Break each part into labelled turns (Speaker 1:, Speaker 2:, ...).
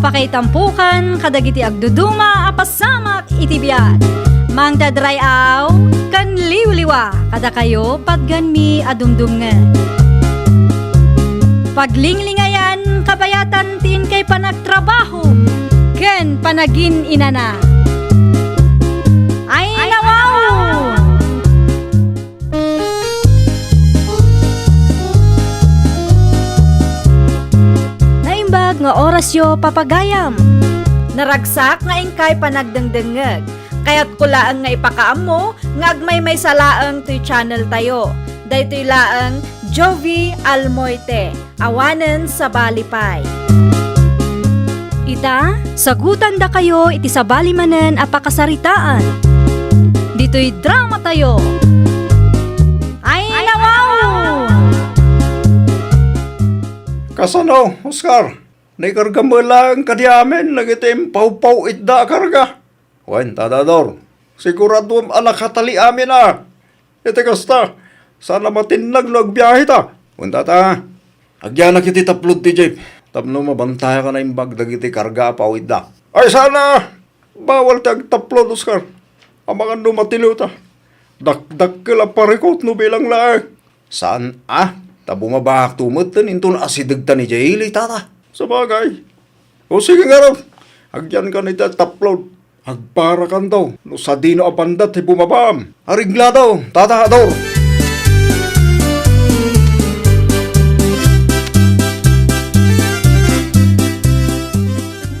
Speaker 1: pakaitampukan kadagiti agduduma apasamak iti biat. Mangdadrayaw kan liwliwa kada kayo padganmi adumdumngen. Paglinglingayan kabayatan tin kay panagtrabaho ken panagin inana. Ay nawaw! Naimbag nga orasyo papagayam. Naragsak nga ingkay panagdengdengeg. Kaya't kulaan nga ipakaam mo, nga agmay salaang to'y channel tayo. Daytoy laang Jovi Almoite, awanen sa Balipay. Ita, sagutan da kayo iti sa balimanen apakasaritaan. Dito'y drama tayo. Ay nawaw!
Speaker 2: Kasano, Oscar? Naikarga mo lang kadiamin, nagitim pau-pau itda karga. Wan, tadador, sigurado anak katali amin Ite kasta, sana matinag no agbiyahe ta. Wan tata, agyan na kiti taplod ti Jeep. Tapno mabantaya ka na yung bagdag iti karga pau itda. Ay sana, bawal ti agtaplod, Oscar. Ang mga numatilo ta. Dakdak ka lang parikot no bilang laang. Saan Tabumabahak tumatan intun asidagta ni Jayli, tata. Sa bagay. O sige nga ron. Agyan ka na iti taplod. Agpara kan daw. No sa dino apandat ay bumabam. Arigla daw. Tata daw.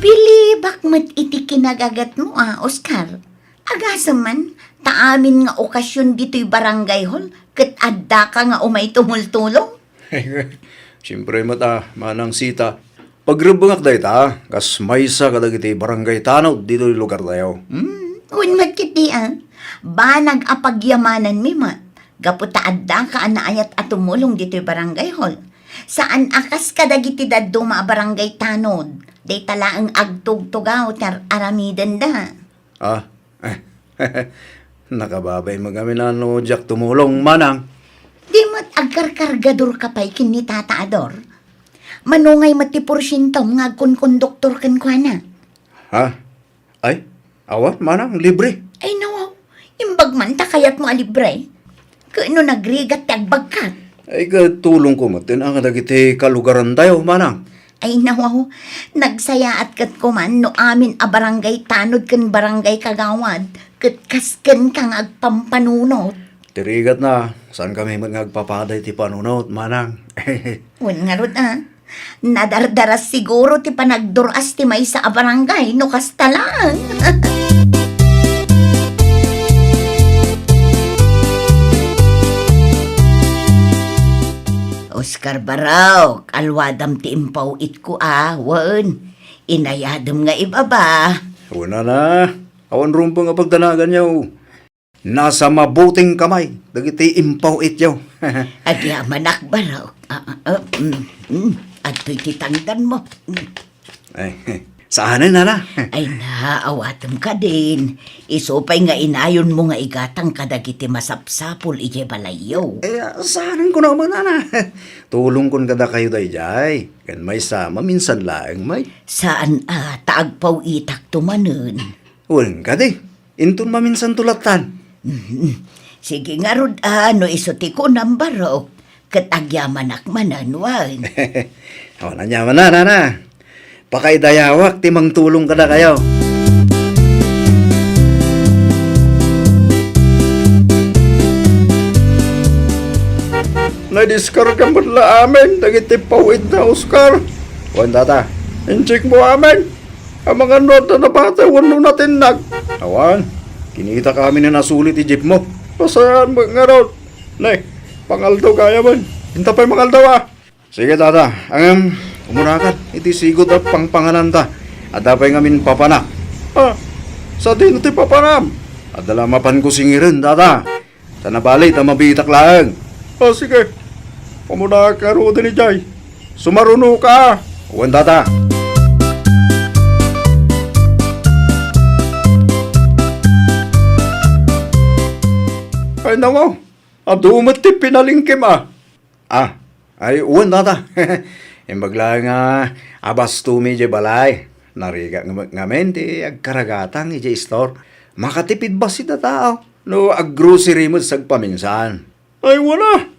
Speaker 3: Bilibak mat iti kinagagat mo Oscar. Agasam man, taamin nga okasyon dito'y barangay hall, kat adda ka nga umay tumultulong.
Speaker 2: Siyempre mata, manang sita. Pagrubungak dahi ta, kas maysa kadagiti barangay tanaw dito yung lugar tayo.
Speaker 3: Unmat kiti banag apagyamanan mi mat. Gaputa adda ka anaayat at tumulong dito'y barangay hall. Saan akas kadagiti daddo barangay tanod, day talaang agtugtugaw tar aramidan da.
Speaker 2: Nakababay magami na no Jack tumulong manang.
Speaker 3: Di mat agkarkargador ka pa'y kini Tata Ador. Manungay mati porsyentom nga konduktor kan kwa na.
Speaker 2: Ay, awan manang, libre.
Speaker 3: Ay nawaw, imbag man ta kayat mo alibre. Kano nagrigat tagbagkat.
Speaker 2: Ay katulong ko matin ang kadagiti kalugaran tayo manang.
Speaker 3: Ay nawaw, nagsaya at kat kuman no amin a barangay tanod kan barangay kagawad. Kat kasken kang agpampanunot.
Speaker 2: Tirigat na, saan kami magpapaday ti panunot manang.
Speaker 3: Un nga rod nadardaras siguro ti panagduras ti may sa barangay no kastalang. Oscar Baraw, alwadam ti impaw it ko wan. Inayadam nga ibaba.
Speaker 2: Una na, awan rumpo nga pagdanagan niyo. Nasa mabuting kamay, dagiti impaw ityaw.
Speaker 3: Agyaman Baraw. At to'y titangdan mo.
Speaker 2: Ay, saanin na.
Speaker 3: Ay naawatam ka din. Isupay nga inayon mo nga igatang kadagiti masapsapol ije balayo.
Speaker 2: Saanin ko naman na. Tulong kon kada kayo day jay. Kan may sama, minsan laeng may.
Speaker 3: Saan taagpaw itak tumanen?
Speaker 2: Uling ka di. Intun maminsan tulatan.
Speaker 3: Sige nga rod no isuti ko ng Baraw. Katagyaman mananwan.
Speaker 2: Awan na nyaman na. Pakaidayawak, timang tulong ka na kayo. Na-discard mo na amin, nagitipawid na Oscar. Wan tata, in-check mo amin. Ang mga nota na bata, wano natin Awan, kinita kami na nasulit i-jeep mo. Pasayaan mo nga ron. Nay, pangaldaw kaya man. Hinta pa'y mangaldaw Sige tata, umunakan, iti sigot at pangpanganan ta. At dapay ngamin papanak. Sa din iti papanam. At dalamapan ko singirin, tata. Sa nabalit, mabitak lang. Sige. Umunakan ro din ni Jay. Sumaruno ka. Uwan tata. Ay nawaw. Adumat ti pinalingkim ay uwan tata. Imbag lang abas tumi je balay. Nariga ngamen ti agkaragatang iti store. Makatipid ba si tao? No, ag-grocery mo sa paminsan. Ay, wala.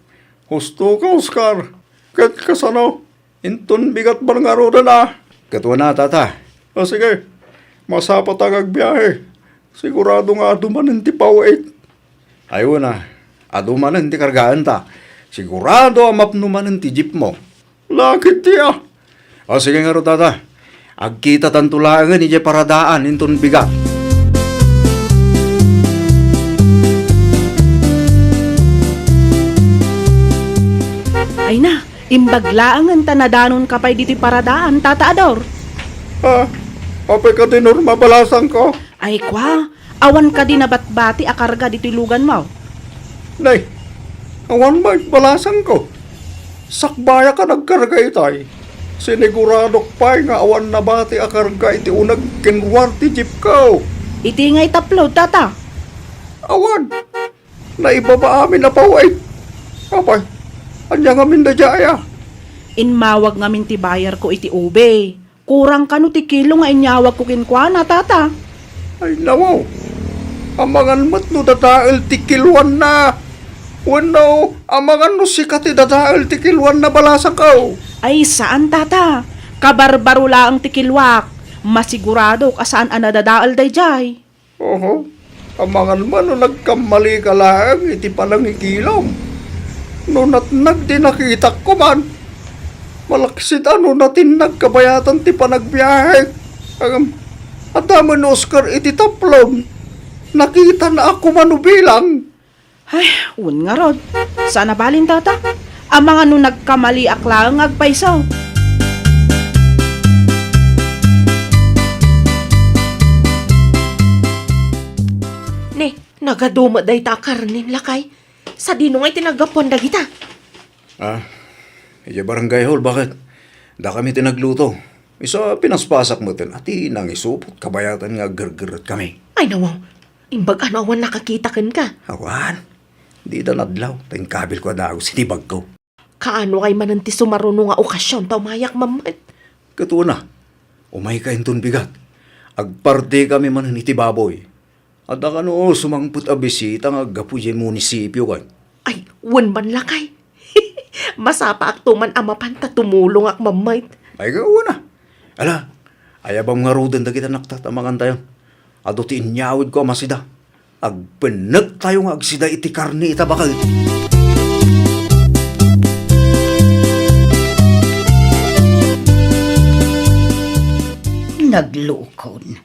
Speaker 2: Husto ka, Oscar. Kat kasano? Inton bigat ba nga roda na? Katwa na, tata. O sige, masapat ang agbiyahe. Sigurado nga adumanan ti pawait. Ay, wala. Adumanan ti kargaan ta. Sigurado mapnumanan ti jeep mo. Lakit tiya. O sige nga ro, tata. Agkita tantulangan ije paradaan inton bigat.
Speaker 4: Ay na, imbaglaang ang tanadanon kapay diti paradaan, Tata Ador.
Speaker 2: Ha? Apay ka din mabalasan ko?
Speaker 4: Ay kwa, awan ka din nabatbati akarga diti lugan mo.
Speaker 2: Nay, awan may balasan ko. Sakbaya ka nagkarga itay. Siniguradok pa'y nga awan na bati akarga iti unag kinwar ti jeep ko.
Speaker 4: Iti ngay taplod, Tata.
Speaker 2: Awan, naibaba amin na pawait. Apay, anya nga min na jaya.
Speaker 4: Inmawag ngamin ti bayar ko iti ube. Kurang kano ti kilo nga inyawag ko kinkwana, Tata.
Speaker 2: Ay nawaw, amangan mat no dadaal ti kilwan na. Wano, amangan no sikat ti dadaal ti kilwan na balasan ko.
Speaker 4: Ay saan, Tata? Kabarbaro ang tikilwak. Masigurado kasaan ang nadadaal day jay.
Speaker 2: Oho, amangan man no nagkamali ka lang iti palang ikilom. No natnag di nakita ko man. Malaksit ano natin nagkabayatan ti panagbiyahe. At daman Oscar iti taplom. Nakita na ako manubilang.
Speaker 4: Ay, un nga rod. Sana balin, Tata? Ang mga nung nagkamali akla ang agpaisaw.
Speaker 5: Ne, nagaduma day ta karnin lakay. Sa dino ngay tinagapon dagita.
Speaker 2: Ah, iya barangay hall, bakit? Da kami tinagluto. Isa pinaspasak mo tin, ati nang isupot kabayatan nga gergeret kami.
Speaker 5: Ay nawaw, imbag anawan nakakita kan ka.
Speaker 2: Awan, di da nadlaw, tayong kabil ko na ako sinibag ko.
Speaker 5: Kaano kay mananti sumaruno nga okasyon taw mayak mamat.
Speaker 2: Katuwa na, umay ka inton bigat. Agparte kami man iti baboy. At akano sumangput a bisita nga gapu yung munisipyo kan.
Speaker 5: Ay, wan man lakay. Masapa ak tuman amapan ta tumulong ak mamait.
Speaker 2: Ay gawa na. Ala, ayabang nga rodan da kita naktatamangan tayo. Ado ti inyawid ko masida. Agpenag tayo nga agsida iti karni ita bakal.
Speaker 3: Naglukon.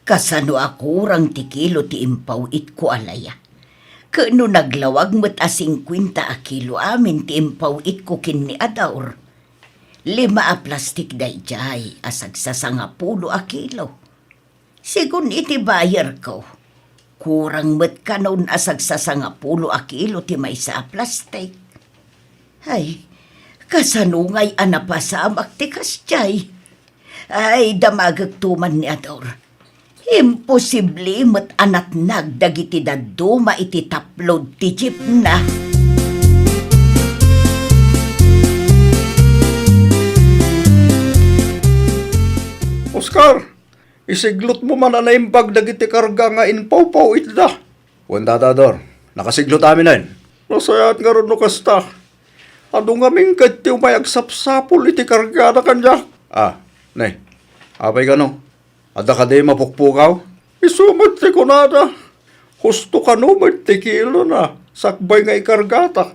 Speaker 3: Kasano ako rang tikilo ti impaw it ko alaya. Kano naglawag mo't a 50 a kilo amin ti impaw it ko kin ni Adaur. 5 a plastik day jay asag sa 10 a kilo. Sigun iti bayar ko. Kurang mo't kanon asag sa 10 a kilo ti may sa plastik. Ay, kasano ngay anapasamak ti kasjay. Ay, damagag tuman ni Ador. Imposible mat anat nagdagiti daduma iti taplod ti jeep na.
Speaker 2: Oscar, isiglot mo man na imbag dagiti karga nga inpaw-paw itda. Wanda dador, nakasiglot amin na yun. Nasayat nga ron no kasta. Ano nga mingkat ti umayag sapsapol iti karga na kanya. Ah, nay, apay ka no? Ada ka di mapukpukaw? Isumat ti kunada. Husto ka no, magtikilo na. Sakbay nga ikargata.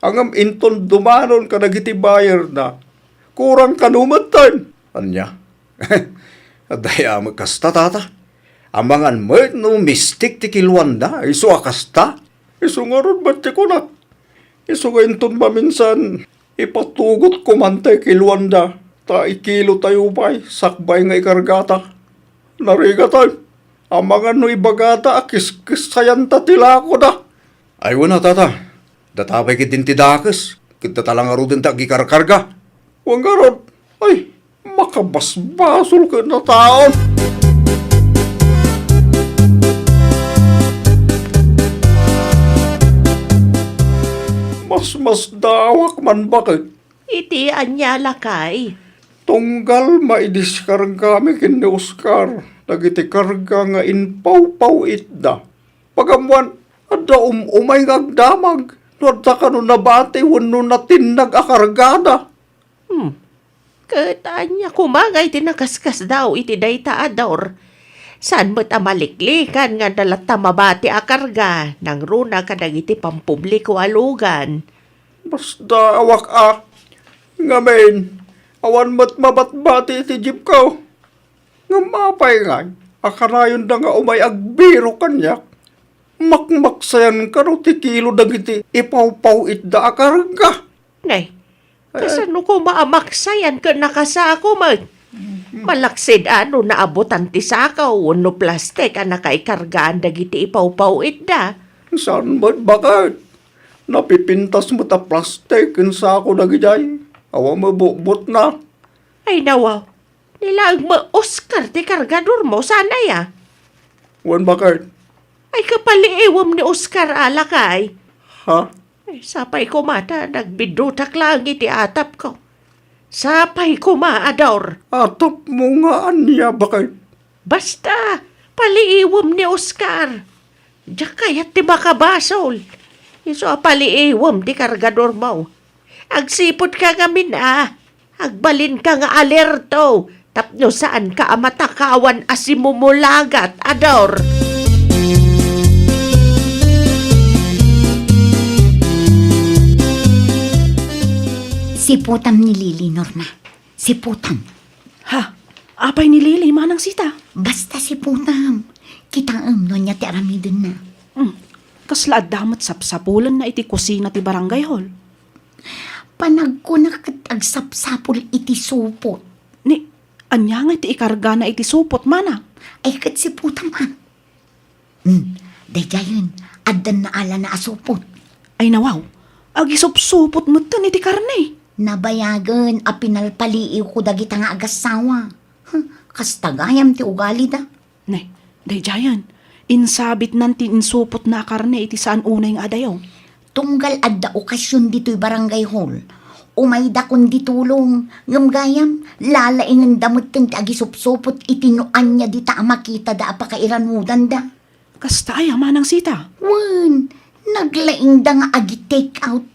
Speaker 2: Angam inton dumanon ka nagiti bayar na. Kurang kanumatan. Anya? Adaya magkasta tata. Amangan mo no mistik ti kilwanda. Isu akasta. Isu nga ron ba't ti kunak? Isu nga inton maminsan. Ipatugot ko man tayo kilwanda. Ta ikilo tayo ba'y. Sakbay nga ikargata. Narigatan, amangan no ibagata akis-kis sayanta tila ko da. Ay wana tata, datapay kitin tidakis, kita talang arudin ta gikarkarga. Huwag garod, ay, makabasbasol ka na taon. Mas dawak man bakit?
Speaker 5: Iti anya lakay.
Speaker 2: Tunggal maidiskarga kami kin ni Oscar. Dagiti karga nga inpaw-paw itda. Pagamuan, ada umay ngagdamag. Nwadta ka no nabati, wano natinag akargada.
Speaker 5: Katanya kumagay tinakaskas daw iti dayta ador. Saan mo't amaliklikan nga dalata mabati akarga nang runa kadagiti pampubliko alugan.
Speaker 2: Basta awak ngamen, awan mo't mabatbati iti jeep ko. Nga mapay nga, akarayon da nga umay agbiro kanyak. Makmaksayan ka no ti kilo dagiti ipaw-paw itda akarga.
Speaker 5: Nay, kasano ko maamaksayan ka nakasako mag? Malaksid ano naabutan ti sakaw no plastik ang nakaikargaan dagiti ipaw-paw itda.
Speaker 2: Saan ba't bakit? Napipintas mo ta plastic sa ako dagijay. Awa mabubot na.
Speaker 5: Ay nawaw, nilaag mo Oscar ti kargador mo sana ya.
Speaker 2: Wan bakit?
Speaker 5: Ay kapaliiwam ni Oscar alakay.
Speaker 2: Ha?
Speaker 5: Ay, sapay ko mata, nagbidutak lang iti atap ko. Sapay ko maador.
Speaker 2: Atap mo nga anya bakit?
Speaker 5: Basta, paliiwam ni Oscar. Diyak kayat ti makabasol. Iso paliiwam ti kargador mo. Agsipot ka ngamin Agbalin ka nga alerto. Tapno saan ka amatakawan asimumulagat, ador.
Speaker 3: Siputam ni Lili, Norma. Siputam.
Speaker 4: Ha? Apay ni Lili, manang sita.
Speaker 3: Basta siputam. Kitaam no niya ti aramidin na.
Speaker 4: Kaslaad damat sapsapulan na iti kusina ti barangay hall.
Speaker 3: Panagkunak agsapsapul iti supot.
Speaker 4: Ni, anya nga iti ikarga na iti supot mana.
Speaker 3: Ay kat siputam ha. Dayayon, adan na ala na asupot.
Speaker 4: Ay nawaw, agisupsupot mo tan iti karne.
Speaker 3: Nabayagan a pinalpaliiw ko dagita nga agasawa. Kastagayam ti ugali da.
Speaker 4: Ne, dayayan, insabit nanti insupot na karne iti saan unay nga adayaw.
Speaker 3: Tunggal adda okasyon dito'y barangay hall. Umayda kun ditulong. Ngamgayam, lalaingan damot ti agisupsupot itinuan niya di ta makita da apakairanudan da.
Speaker 4: Kasta ay manang sita.
Speaker 3: Wan, naglaing da nga agi take out.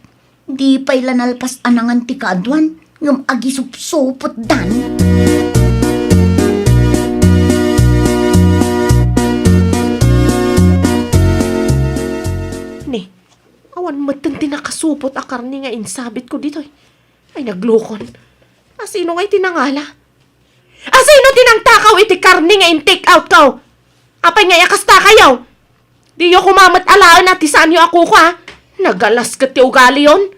Speaker 3: Di pa'y lanalpas anangan ti kaadwan. Ngam agisupsupot dan.
Speaker 5: Ni, awan matang tinakasupot a karni nga insabit ko dito. Ay naglukon. Asino nga'y tinangala? Asino tinangtakaw iti karni nga in-take out ko? Apay nga yakasta kayo? Di yo kumamat alaan at saan yo ako ko ha? Nagalas ka ti ugali yon?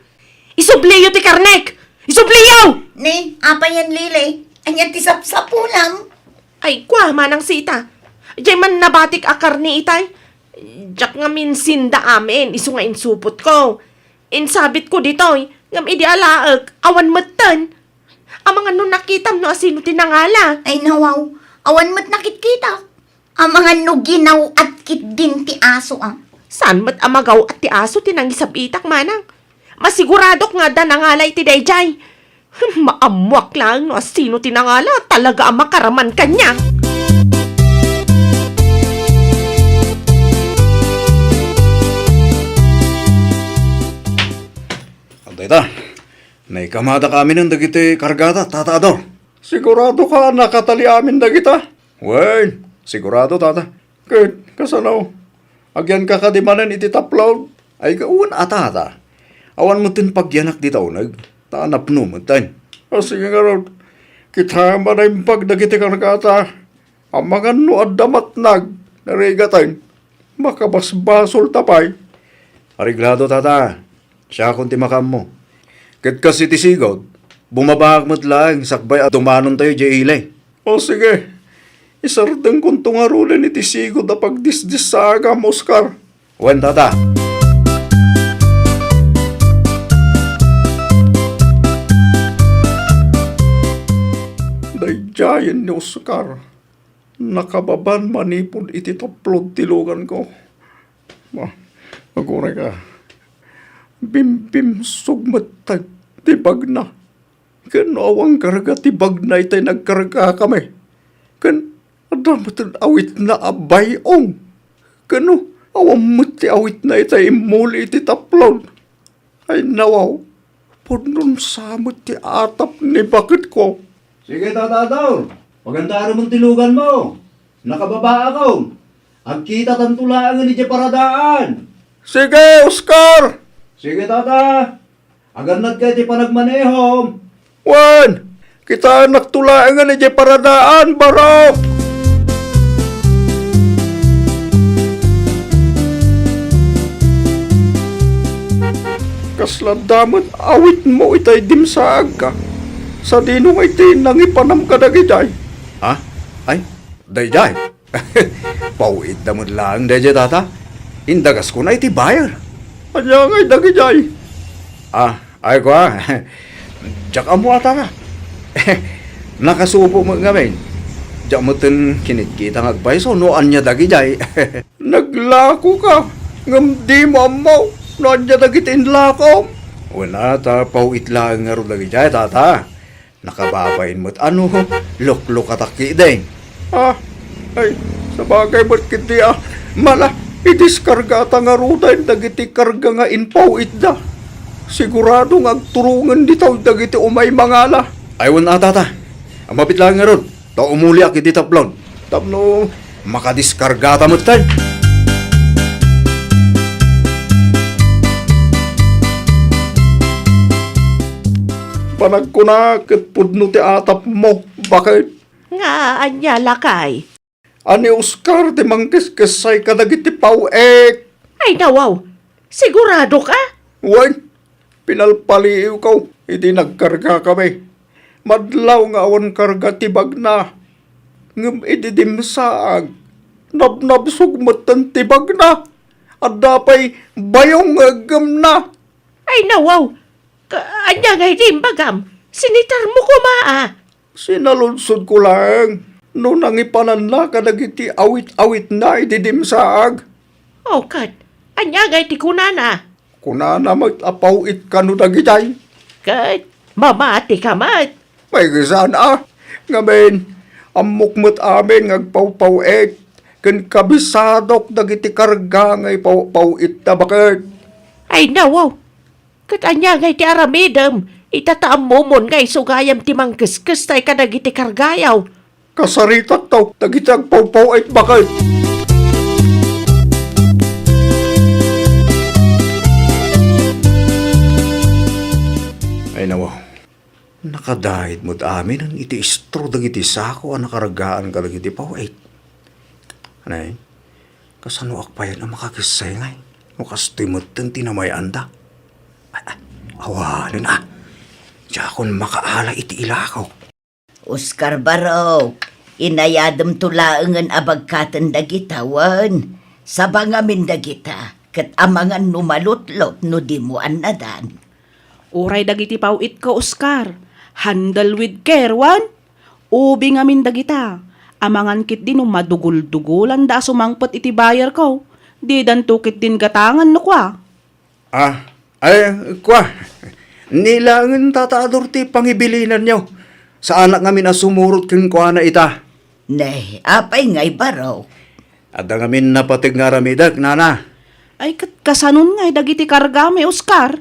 Speaker 5: Isubliyo ti karnek! Isubliyo!
Speaker 3: Ni, apa yan lili? Anya ti sapsapulam.
Speaker 5: Ay kwa manang sita. Diyan man nabatik a karni itay. Diyak nga minsinda amin, iso nga insupot ko. Insabit ko ditoy, ngam idi alaag, awan matan. Ang mga nun nakitam no asino tinangala.
Speaker 3: Ay nawaw, awan mo't nakikita. Ang mga nuginaw at kit din ti aso ang.
Speaker 5: Saan mat amagaw at ti aso tinangisab itak manang? Masiguradok nga da nangalay ti dayjay. Maamwak lang no asino tinangala, talaga ang makaraman kanya.
Speaker 2: Dayta, naikamada kami ng dagiti kargada, Tata Ador. Sigurado ka nakatali amin dagita? Wen, sigurado, Tata. Kahit kasanaw, agyan ka kadimanan iti taplaw, ay kauwan Tata. Awan mo tin pagyanak di taunag, tanap no mo tan. O sige nga ron, kita man ay pagdagiti kargata, ang mga no adamat nag, narigatan, makabasbasol tapay. Ariglado, Tata. Siya kung timakam mo. Kat kasi ti sigod, bumabahag mo't lang, sakbay at tumanon tayo di ilay. O sige, isardang kung tungarulan iti sigod na pagdisdis sa agam, Oscar. Wen, Tata. Dayjayan ni Oscar. Nakababan manipod iti taplod tilugan ko. Magure ka. Bim-bim sugmat tibag na. Awang karga ti bagnay tayo nagkarga kami. Adamatan awit na abayong. Awang muti awit na itay imuli iti taplon. Ay nawaw, punon samot ti atap ni bakit ko.
Speaker 6: Sige, Tatador. Maganda mong tilugan mo. Nakababa ako. Agkita tantulaan ni paradaan.
Speaker 2: Sige, Oscar!
Speaker 6: Sige, Tata. Aganad kayo ti panagmanehom.
Speaker 2: Wan! Kita nagtulaan nga ni paradaan, baro! Kasladamot awit mo itay dimsaag ka. Sa dinong iti nangipanam ka dagijay. Ha? Ay, dayjay. Pauit damot lang, dayjay tata. Indagas ko na iti bayar. Anya ngay dagijay. Ay ko Tsaka mo ata ka. Nakasupo mo ngamin. Diyak mo tin kinikita ng agbayso, noan niya dagijay. Naglako ka. Ngam di mo amaw. Noan niya dagitin lako. Wala ta, pauit lang nga rin dagijay, tata. Nakababain mo't ano, lok-lok ataki din. Ay, sa bagay mo't kiti mala, idiskarga ata nga ruday, dagiti karga nga inpauit da. Sigurado nga agturungan ditaw dagiti umay mangala. Aywan na tata. Ang mapit lang nga ron. Tao umuli ak iti taplon. Tapno makadiskarga tamot tayo. Panag ko na kitpudno ti atap mo. Bakit?
Speaker 5: Nga, anya lakay.
Speaker 2: Ani Oscar ti mangkis-kisay kadagiti pauek.
Speaker 5: Ay nawaw, sigurado ka?
Speaker 2: Wan, pinalpaliw ko. Hindi nagkarga kami. Madlaw nga awan karga tibag na. Ngam ididimsaag. Nabnabsog matan tibag na. At dapay bayong agam na.
Speaker 5: Ay nawaw, anya ngay dimbagam, sinitar mo kumaa.
Speaker 2: Sinalunsod ko lang. No nangipanan na kadagiti awit-awit na ididimsaag.
Speaker 5: O kat, anya ngay ti kunana.
Speaker 2: Kunana mag-apawit ka no dagitay.
Speaker 5: Kat, mamati ka mat.
Speaker 2: May gisan Ngamin, amukmut amin ngagpaw-pawit. Kan kabisadok dagiti karga ngay paw-pawit na bakit.
Speaker 5: Ay nawaw, kat anya ngay ti aramidam, itataam mo mon ngay sugayam ti mangkis-kis tay kadagiti kargayaw.
Speaker 2: Kasaritat taw, dagiti agpaw-pawit bakit. Ay nawaw. Nakadahid mo't amin ang iti istro dagiti sako ang nakaragaan ka dagiti pawait. Anay, kasano akpayan ang makakisay ngay? Mukastoy mo't ang tinamayan da. Awanin Diya akong makaala iti ilakaw.
Speaker 3: Oscar Baro, inayadam tulaangan abagkatan dagitawan. Sabangamin dagita, kat amangan numalutlot no di mo anadan.
Speaker 4: Uray dagiti pauit ko, Oscar. Handle with care, wan. Ubi ngamin dagita. Amangan kit din madugul-dugulan da sumangpot iti bayar ko. Di dan tukit din gatangan no kwa.
Speaker 2: Nilangan tatador ti pangibilinan niyo. Sa anak ngamin na sumurot kin kwa na ita.
Speaker 3: Nay, apay ngay Baro.
Speaker 2: At ang ngamin napatig nga ramidag, nana.
Speaker 4: Ay kasanon ngay dagiti karga may Oscar.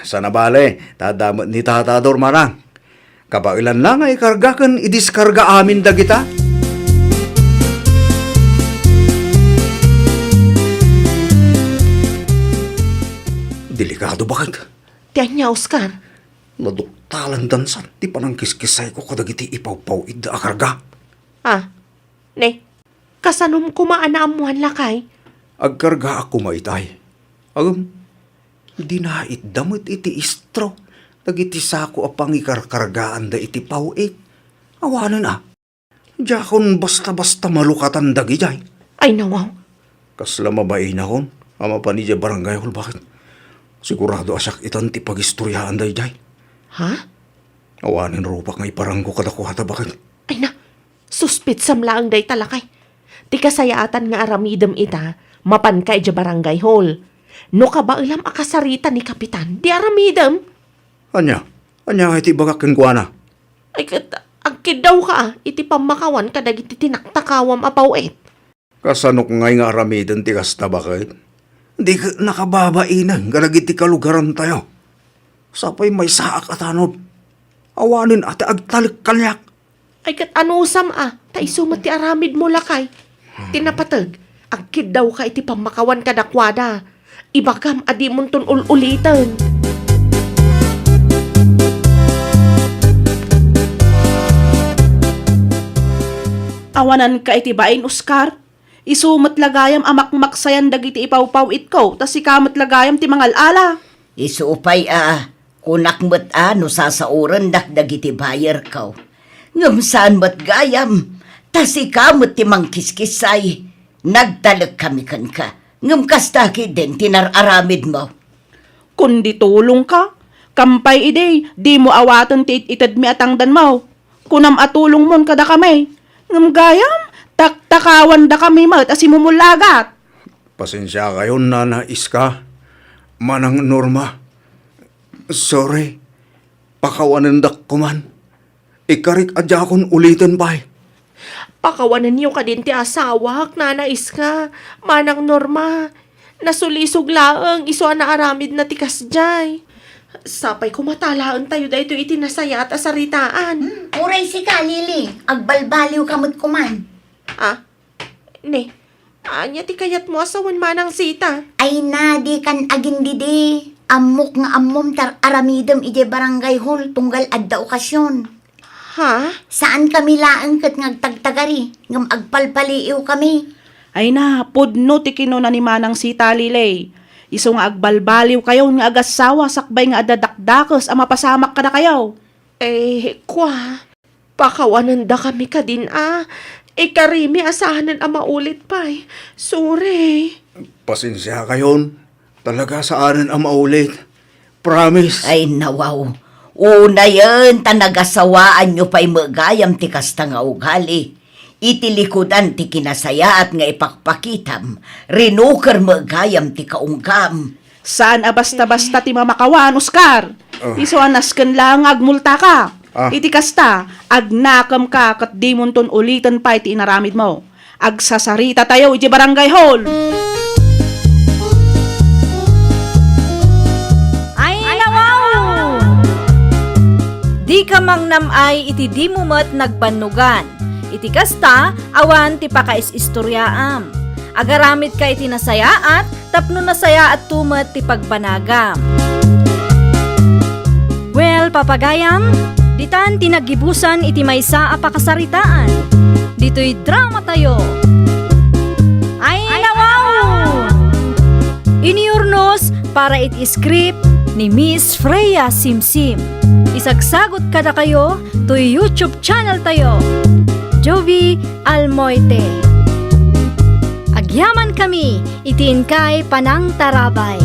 Speaker 2: Sana bale, tadamot ni tatador manang. Kabailan lang ay karga kan idiskarga amin dagita. Delikado bakit?
Speaker 5: Tiyan niya, Oscar.
Speaker 2: Naduktalan dansan, di pa nang kiskisay ko kadagiti ipaw-paw idda akarga.
Speaker 5: Ne, kasanom kumaanaamuhan lakay.
Speaker 2: Agkarga ako maitay. Di na itdamot iti istro. Dagiti sako apang ikarkargaan da iti pawit. Awanan Diakon basta-basta malukatan dagijay.
Speaker 5: Ay nawaw,
Speaker 2: Kasla mabain akon. Ama pa ni barangay hol bakit? Sigurado asak itan ti pagistoryahan dayjay.
Speaker 5: ha?
Speaker 2: Awanin rupak nga iparanggo kadakuhata bakit?
Speaker 5: Ay na, suspitsam lang day talakay. Ti kasayaatan nga aramidam ita, mapan ka ija barangay hall. No ka ba ilam akasarita ni Kapitan, di aramidam?
Speaker 2: Anya, Anya nga iti bagak ken kuana.
Speaker 5: Ay kat, agkid daw ka, iti pamakawan ka dagiti tinaktakawam apawit.
Speaker 2: Kasanok ngay nga aramiden ti kasta bakit? Di ka nakababainan kadagiti kalugaran tayo. Sapay may saak at anod. Awanin ati agtalik kalyak.
Speaker 5: Ay kat anusam ta isumat ti aramid mo lakay. Tinapatag, agkid daw ka iti pamakawan ka dakwada. Ibagam adi mon ton ulitan.
Speaker 4: Awanan ka iti bain, Oscar. Isumat lagayam amakmaksayan dagiti ipawpaw itko, tas ikamat lagayam ti mangalala.
Speaker 3: Isupay kunak mo't no sasauran dagiti bayar kaw. Ngam saan mo't gayam, tas ikamot ti mangkiskisay. Nagtalag kami kan ka, ngam kastaki din tinararamid mo.
Speaker 4: Kundi tulong ka, kampay ide, di mo awatan ti itad mi atangdan mo. Kunam atulong mon kada kami. Ngam gayam, taktakawan da kami mat as imumulagat.
Speaker 2: Pasensya kayo, Nana Iska. Manang Norma. Sorry. Pakawanan dak kuman. Ikarik adya akong ulitin pa.
Speaker 5: Pakawanan niyo ka din ti asawak, nanais ka. Manang Norma, nasulisog laang iso na aramid na ti kasjay. Sapay kumatalaan tayo dahito iti nasaya at asaritaan.
Speaker 3: Uray si Kalili, agbalbaliw kamot kuman.
Speaker 5: Ne, anya ti kayat mo asawan manang sita.
Speaker 3: Ay na, di kan agin didi. Amok nga amom tar aramidem ije barangay hall tunggal adda okasyon.
Speaker 5: Ha?
Speaker 3: Saan kami laang kat ngagtagtagari, ngam agpalpaliiw kami.
Speaker 4: Ay na, pudno ti kinuna ni manang sita lilay. Iso nga agbalbaliw kayo nga agasawa sakbay nga adadakdakos ang mapasamak ka na kayo.
Speaker 5: Kwa, pakawanan da kami ka din Ikarimi asahanan ang maulit pa Sorry.
Speaker 2: Pasensya kayon. Talaga saanan ang maulit. Promise.
Speaker 3: Ay nawaw, una yan, tanagasawaan nyo pa'y magayam ti kasta nga ugali. Itilikudan ti kinasaya at nga ipakpakitam, rinukar magayam ti kaunggam.
Speaker 4: Saan basta-basta ti mamakawan, Oscar? Iso anasken lang agmulta ka. Iti kasta, agnakam ka kat di mon ton ulitan pa iti inaramid mo. Agsasarita tayo iti barangay hall.
Speaker 1: Ay, nawaw! Di ka mang namay iti di mo mat nagbanugan. Iti kasta, awan ti pakais-istoryaam. Agaramit ka iti nasayaat, tapno nasaya at tumat ti pagbanagam. Well, papagayam, ditan tinagibusan iti maysa a pakasaritaan. Dito'y drama tayo. Ay, nawaw! Iniurnos para iti script ni Miss Freya Simsim. Isagsagot kada kayo to YouTube channel tayo. Jovi Almoite. Agyaman kami, itin kay Panang Tarabay.